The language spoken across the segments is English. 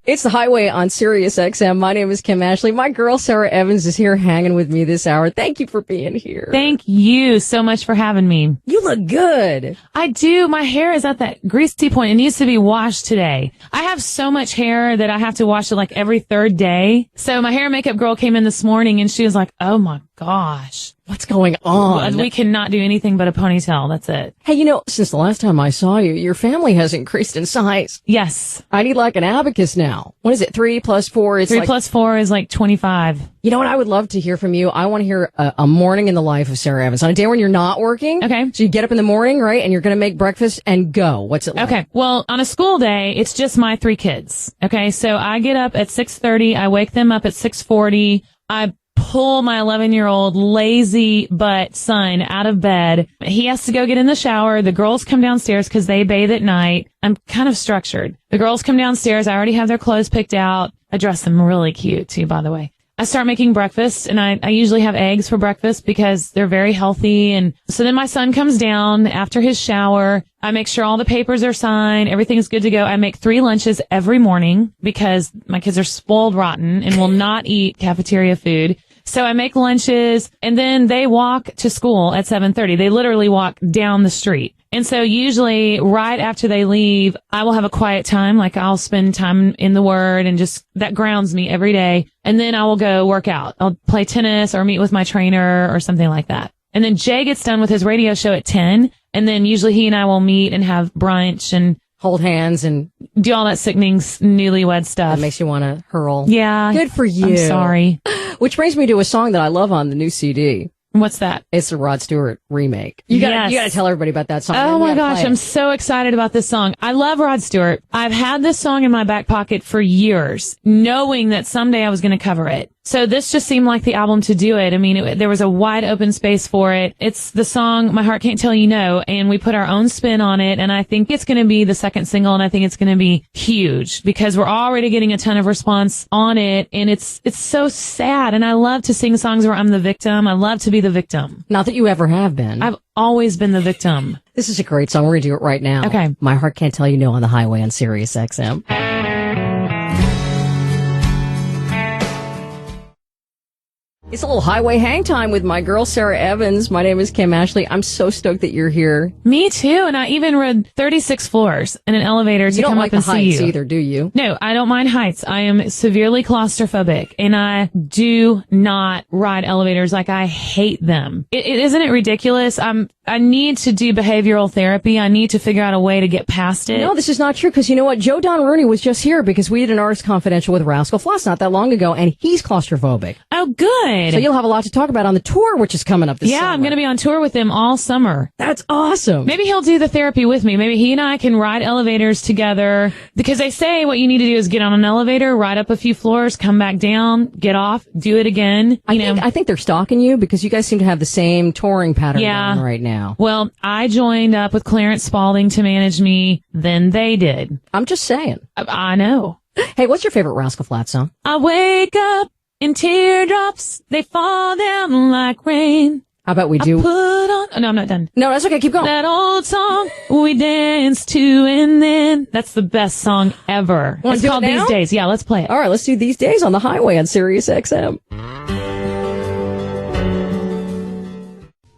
It's the Highway on Sirius XM. My name is Kim Ashley. My girl, Sara Evans, is here hanging with me this hour. Thank you for being here. Thank you so much for having me. You look good. I do. My hair is at that greasy point. It needs to be washed today. I have so much hair that I have to wash it like every third day. So my hair and makeup girl came in this morning and she was like, oh my gosh. What's going on? We cannot do anything but a ponytail. That's it. Hey, since the last time I saw you, your family has increased in size. Yes. I need like an abacus now. What is it? 3 plus 4? It's 3 plus 4 is like 25. You know what I would love to hear from you? I want to hear a morning in the life of Sara Evans. On a day when you're not working. Okay. So you get up in the morning, right? And you're going to make breakfast and go. What's it like? Okay. Well, on a school day, it's just my 3 kids. Okay. So I get up at 6:30. I wake them up at 6:40. I pull my 11-year-old lazy butt son out of bed. He has to go get in the shower. The girls come downstairs because they bathe at night. I'm kind of structured. The girls come downstairs. I already have their clothes picked out. I dress them really cute too, by the way. I start making breakfast, and I usually have eggs for breakfast because they're very healthy. And so then my son comes down after his shower. I make sure all the papers are signed. Everything's good to go. I make 3 lunches every morning because my kids are spoiled rotten and will not eat cafeteria food. So I make lunches, and then they walk to school at 7:30. They literally walk down the street. And so usually right after they leave, I will have a quiet time. Like I'll spend time in the Word and just that grounds me every day. And then I will go work out. I'll play tennis or meet with my trainer or something like that. And then Jay gets done with his radio show at 10. And then usually he and I will meet and have brunch and hold hands and do all that sickening newlywed stuff. That makes you want to hurl. Yeah. Good for you. I'm sorry. Which brings me to a song that I love on the new CD. What's that? It's the Rod Stewart remake. You gotta tell everybody about that song. Oh my gosh, I'm so excited about this song. I love Rod Stewart. I've had this song in my back pocket for years, knowing that someday I was going to cover it. So this just seemed like the album to do it. I mean, there was a wide open space for it. It's the song My Heart Can't Tell You No, and we put our own spin on it, and I think it's going to be the second single, and I think it's going to be huge because we're already getting a ton of response on it, and it's so sad, and I love to sing songs where I'm the victim. I love to be the victim. Not that you ever have been. I've always been the victim. This is a great song. We're going to do it right now. Okay. My Heart Can't Tell You No on the Highway on Sirius XM. It's a little highway hang time with my girl, Sara Evans. My name is Kim Ashley. I'm so stoked that you're here. Me too. And I even rode 36 floors in an elevator to come up and see you. You don't like the heights either, do you? No, I don't mind heights. I am severely claustrophobic, and I do not ride elevators. Like, I hate them. Isn't it ridiculous? I need to do behavioral therapy. I need to figure out a way to get past it. No, this is not true, because you know what? Joe Don Rooney was just here because we did an Artist Confidential with Rascal Flatts not that long ago, and he's claustrophobic. Oh, good. So you'll have a lot to talk about on the tour, which is coming up this summer. Yeah, I'm going to be on tour with him all summer. That's awesome. Maybe he'll do the therapy with me. Maybe he and I can ride elevators together, because they say what you need to do is get on an elevator, ride up a few floors, come back down, get off, do it again. I think they're stalking you because you guys seem to have the same touring pattern going right now. Well, I joined up with Clarence Spalding to manage me. Then they did. I'm just saying. I know. Hey, what's your favorite Rascal Flatts song? I wake up in teardrops, they fall down like rain. How about we do... Oh, no, I'm not done. No, that's okay. Keep going. That old song we danced to, and then... That's the best song ever. It's called These Days. Yeah, let's play it. All right, let's do These Days on the Highway on Sirius XM.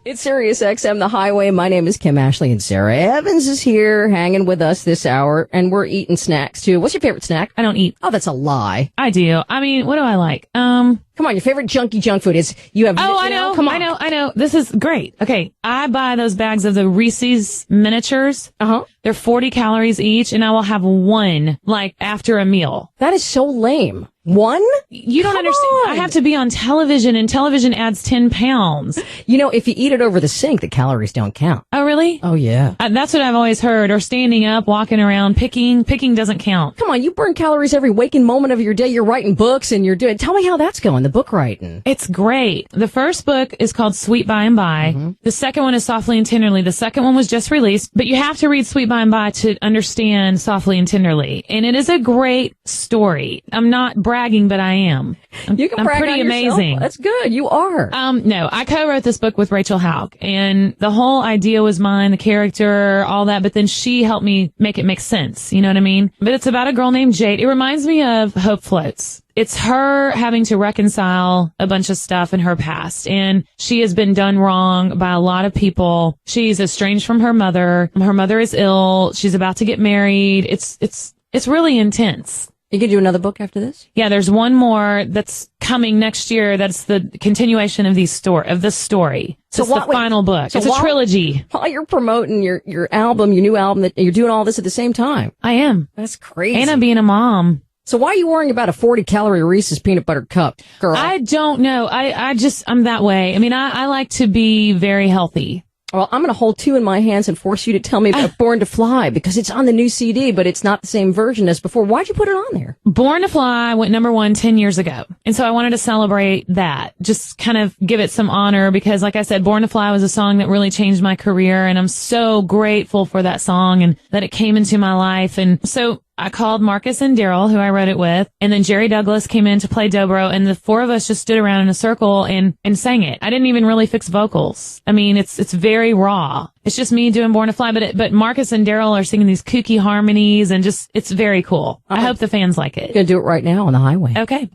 It's Sirius XM, the Highway. My name is Kim Ashley, and Sara Evans is here hanging with us this hour, and we're eating snacks, too. What's your favorite snack? I don't eat. Oh, that's a lie. I do. I mean, what do I like? Come on, your favorite junky junk food is you have... Oh, I know. Come on. I know. This is great. Okay, I buy those bags of the Reese's miniatures. Uh-huh. They're 40 calories each, and I will have one, like, after a meal. That is so lame. One? You don't understand. On. I have to be on television, and television adds 10 pounds. You know, if you eat it over the sink, the calories don't count. Oh, really? Oh, yeah. That's what I've always heard. Or standing up, walking around, picking. Picking doesn't count. Come on, you burn calories every waking moment of your day. You're writing books, and you're doing... Tell me how that's going, the book writing. It's great. The first book is called Sweet By and By. Mm-hmm. The second one is Softly and Tenderly. The second one was just released, but you have to read Sweet By and By to understand Softly and Tenderly. And it is a great story. I'm not bragging bragging, but I am. You can I'm brag pretty on yourself. amazing. That's good. You are. No, I co-wrote this book with Rachel Hauk, and the whole idea was mine, the character, all that, but then she helped me make it make sense. You know what I mean? But it's about a girl named Jade. It reminds me of Hope Floats. It's her having to reconcile a bunch of stuff in her past, and she has been done wrong by a lot of people. She's estranged from her mother. Her mother is ill. She's about to get married. It's really intense. You can do another book after this? Yeah, there's one more that's coming next year. That's the continuation of this story. So it's the final book. So it's a trilogy. While you're promoting your album, your new album, that you're doing all this at the same time. I am. That's crazy. And I'm being a mom. So why are you worrying about a 40-calorie Reese's peanut butter cup, girl? I don't know. I'm that way. I mean, I like to be very healthy. Well, I'm going to hold two in my hands and force you to tell me about Born to Fly, because it's on the new CD, but it's not the same version as before. Why'd you put it on there? Born to Fly went number 1 10 years ago. And so I wanted to celebrate that. Just kind of give it some honor because, like I said, Born to Fly was a song that really changed my career. And I'm so grateful for that song and that it came into my life. And so I called Marcus and Daryl, who I wrote it with, and then Jerry Douglas came in to play dobro, and the four of us just stood around in a circle and sang it. I didn't even really fix vocals. I mean, it's very raw. It's just me doing Born to Fly, but Marcus and Daryl are singing these kooky harmonies, and just, it's very cool. I hope the fans like it. You're going to do it right now on the highway. Okay.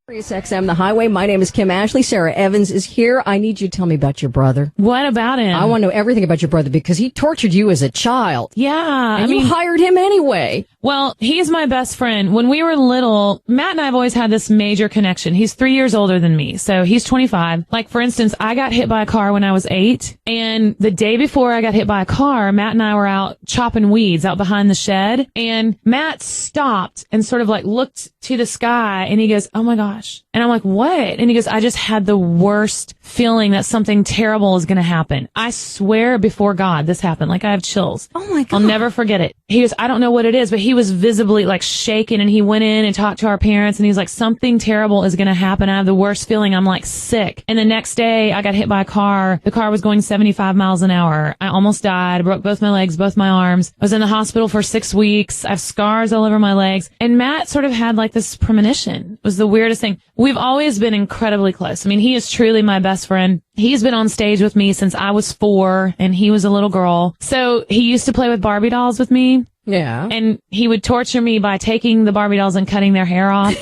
Sirius XM, the highway. My name is Kim Ashley. Sara Evans is here. I need you to tell me about your brother. What about him? I want to know everything about your brother because he tortured you as a child. Yeah. And you hired him anyway. Well, he's my best friend. When we were little, Matt and I have always had this major connection. He's 3 years older than me, so he's 25. Like, for instance, I got hit by a car when I was 8, and the day before I got hit by a car, Matt and I were out chopping weeds out behind the shed, and Matt stopped and sort of like looked to the sky, and he goes, "Oh my gosh." And I'm like, "What?" And he goes, "I just had the worst feeling that something terrible is going to happen. I swear before God this happened." Like, I have chills. Oh my God. I'll never forget it. He goes, "I don't know what it is," but he was visibly like shaking, and he went in and talked to our parents, and he's like, "Something terrible is going to happen. I have the worst feeling. I'm like sick." And the next day I got hit by a car. The car was going 75 miles an hour. I almost died. I broke both my legs, both my arms. I was in the hospital for 6 weeks. I have scars all over my legs. And Matt sort of had like this premonition. It was the weirdest thing. We've always been incredibly close. I mean, he is truly my best friend. He's been on stage with me since I was 4 and he was a little girl. So he used to play with Barbie dolls with me. Yeah. And he would torture me by taking the Barbie dolls and cutting their hair off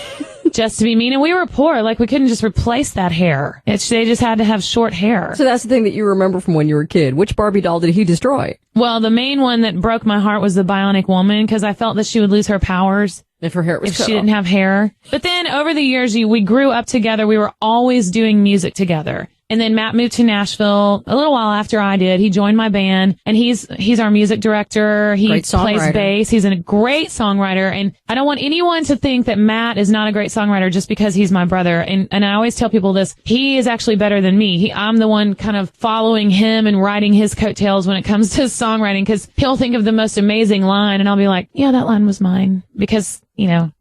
just to be mean. And we were poor. Like, we couldn't just replace that hair. They just had to have short hair. So that's the thing that you remember from when you were a kid. Which Barbie doll did he destroy? Well, the main one that broke my heart was the Bionic Woman, because I felt that she would lose her powers if her hair was if she didn't have hair. But then over the years, we grew up together. We were always doing music together. And then Matt moved to Nashville a little while after I did. He joined my band, and he's our music director. He plays bass. He's a great songwriter. And I don't want anyone to think that Matt is not a great songwriter just because he's my brother. And I always tell people this. He is actually better than me. I'm the one kind of following him and riding his coattails when it comes to songwriting, because he'll think of the most amazing line, and I'll be like, "Yeah, that line was mine," because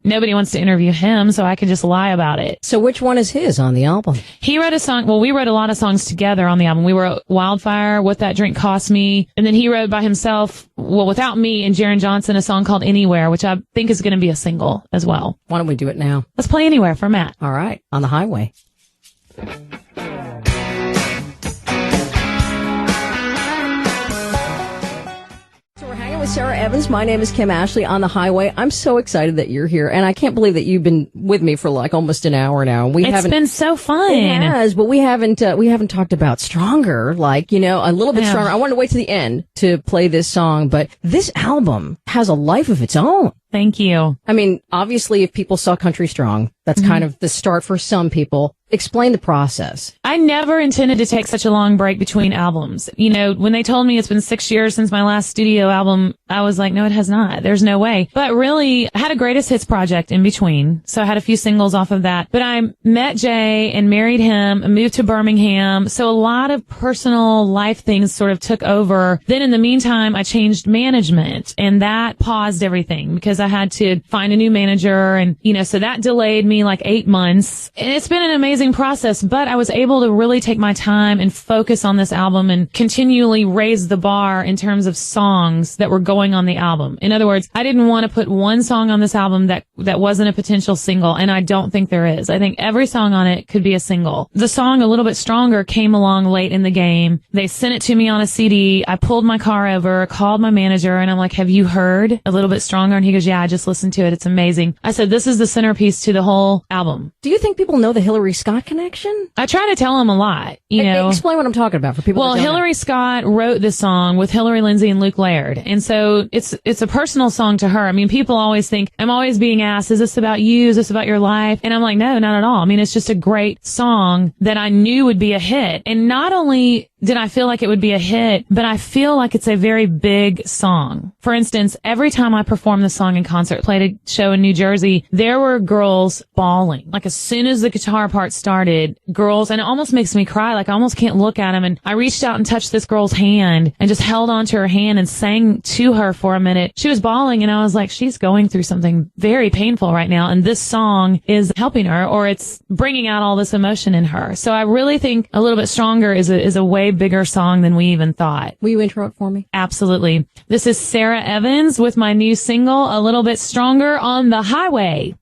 nobody wants to interview him, so I can just lie about it. So which one is his on the album? He wrote a song. Well, we wrote a lot of songs together on the album. We wrote Wildfire, What That Drink Cost Me. And then he wrote by himself, well, without me and Jaron Johnson, a song called Anywhere, which I think is going to be a single as well. Why don't we do it now? Let's play Anywhere for Matt. All right. On the highway. With Sara Evans. My name is Kim Ashley on the highway. I'm so excited that you're here, and I can't believe that you've been with me for like almost an hour now. It's been so fun. It has, but we haven't talked about Stronger, like, a little bit stronger. I wanted to wait to the end to play this song, but this album has a life of its own. Thank you. I mean, obviously, if people saw Country Strong, that's kind of the start for some people. Explain the process. I never intended to take such a long break between albums. When they told me it's been 6 years since my last studio album, I was like, no, it has not. There's no way. But really, I had a greatest hits project in between. So I had a few singles off of that. But I met Jay and married him, moved to Birmingham. So a lot of personal life things sort of took over. Then in the meantime, I changed management, and that paused everything because I had to find a new manager. And, so that delayed me like 8 months. And it's been an amazing process, but I was able to really take my time and focus on this album and continually raise the bar in terms of songs that were going going on the album. In other words, I didn't want to put one song on this album that wasn't a potential single, and I don't think there is. I think every song on it could be a single. The song A Little Bit Stronger came along late in the game. They sent it to me on a CD. I pulled my car over, called my manager, and I'm like, have you heard A Little Bit Stronger? And he goes, yeah, I just listened to it. It's amazing. I said, this is the centerpiece to the whole album. Do you think people know the Hillary Scott connection? I try to tell them a lot, you know. Explain what I'm talking about for people. Well, Hillary Scott wrote this song with Hillary Lindsey and Luke Laird. And so it's a personal song to her. I mean, people always think, I'm always being asked, is this about you? Is this about your life? And I'm like, no, not at all. I mean, it's just a great song that I knew would be a hit. And not only did I feel like it would be a hit, but I feel like it's a very big song. For instance, every time I performed the song in concert, played a show in New Jersey, there were girls bawling. Like as soon as the guitar part started, girls, and it almost makes me cry. Like I almost can't look at them. And I reached out and touched this girl's hand and just held onto her hand and sang to her for a minute. She was bawling and I was like, she's going through something very painful right now. And this song is helping her, or it's bringing out all this emotion in her. So I really think A Little Bit Stronger is a way bigger song than we even thought. Will you intro it for me? Absolutely. This is Sara Evans with my new single, A Little Bit Stronger, on the highway.